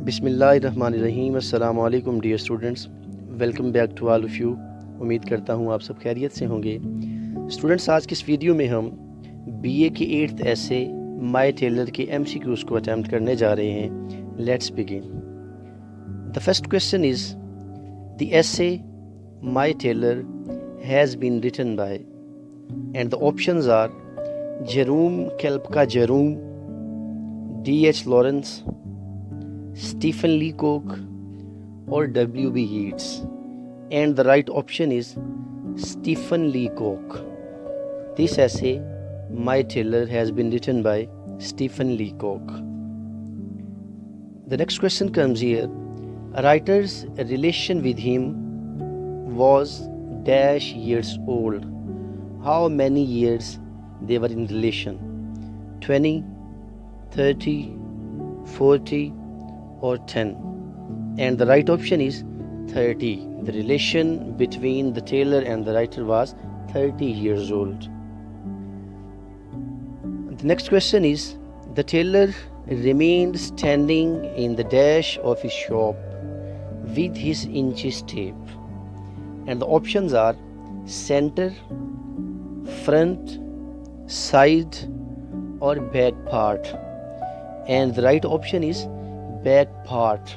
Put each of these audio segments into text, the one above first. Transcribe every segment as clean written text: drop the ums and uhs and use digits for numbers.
बिस्मिल्लाहिर्रहमानिर्रहीम। अस्सलाम वालेकुम dear students, welcome back to all of you. उम्मीद करता हूँ आप सब खैरियत से होंगे। स्टूडेंट्स, आज की इस वीडियो में हम बीए के 8th ऐसे माय टेलर के MCQs को अटैम्प्ट करने जा रहे हैं। Let's begin. The first question is the essay my tailor has been written by, and the options are Jerome केल्पका Jerome, D.H. Lawrence, Stephen Leacock or W.B. Yeats, and the right option is Stephen Leacock. This essay, My Tailor, has been written by Stephen Leacock. The next question comes here. A writer's relation with him was dash years old. How many years they were in relation? 20, 30, 40 or 10, and the right option is 30. The relation between the tailor and the writer was 30 years old. The next question is the tailor remained standing in the dash of his shop with his inches tape, and the options are center, front, side or back part, and the right option is back part.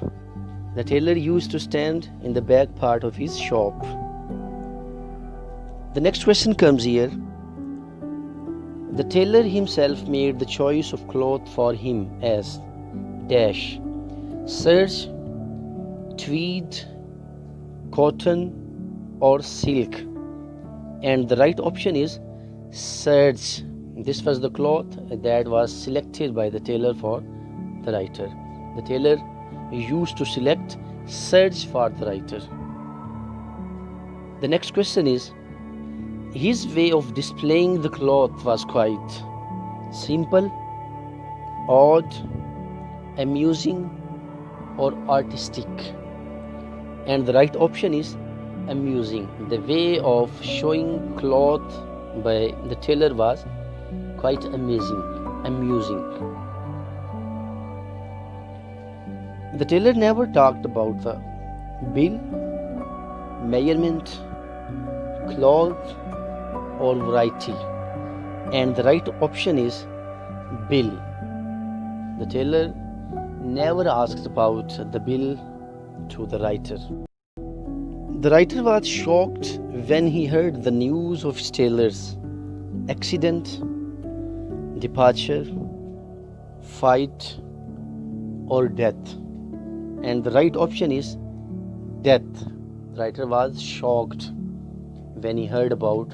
The tailor used to stand in the back part of his shop. The next question comes here. The tailor himself made the choice of cloth for him as dash serge, tweed, cotton or silk, and the right option is serge. This was the cloth that was selected by the tailor for the writer. The tailor used to select serge for the writer. The next question is, his way of displaying the cloth was quite simple, odd, amusing or artistic, and the right option is amusing. The way of showing cloth by the tailor was quite amusing. The tailor never talked about the bill, measurement, cloth or variety, and the right option is bill. The tailor never asked about the bill to the writer. The writer was shocked when he heard the news of his tailor's accident, departure, fight or death, and the right option is death. The writer was shocked when he heard about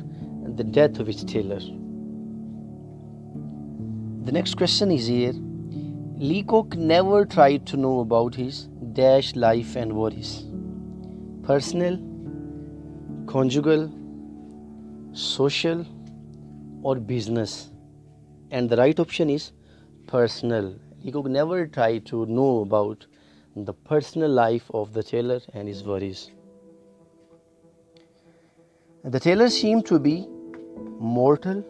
the death of his tailor. The next question is here. Leacock never tried to know about his dash life and worries: personal, conjugal, social or business, and the right option is personal. Leacock never tried to know about the personal life of the tailor and his worries. The tailor seemed to be mortal,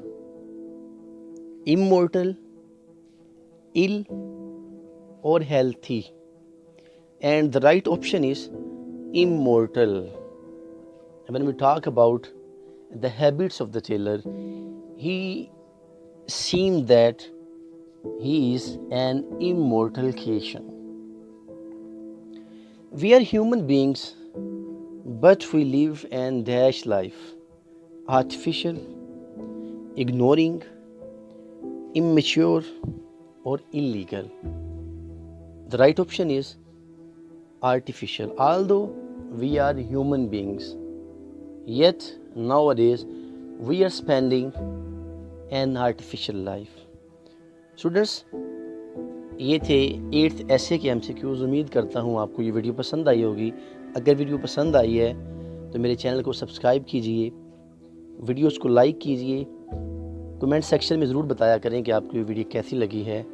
immortal, ill or healthy, and the right option is immortal. When we talk about the habits of the tailor, he seemed that he is an immortal creation. We are human beings, but we live an dash life: artificial, ignoring, immature or illegal. The right option is artificial. Although we are human beings, yet nowadays we are spending an artificial life. Students, ये थे 8th ऐसे के MCQs। उम्मीद करता हूँ आपको ये video पसंद आई होगी। अगर वीडियो पसंद आई है तो मेरे चैनल को सब्सक्राइब कीजिए, वीडियोस को लाइक कीजिए, कमेंट सेक्शन में ज़रूर बताया करें कि आपको ये वीडियो कैसी लगी है।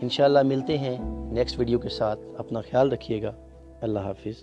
इंशाल्लाह मिलते हैं नेक्स्ट वीडियो के साथ। अपना ख्याल रखिएगा। अल्लाह हाफिज़।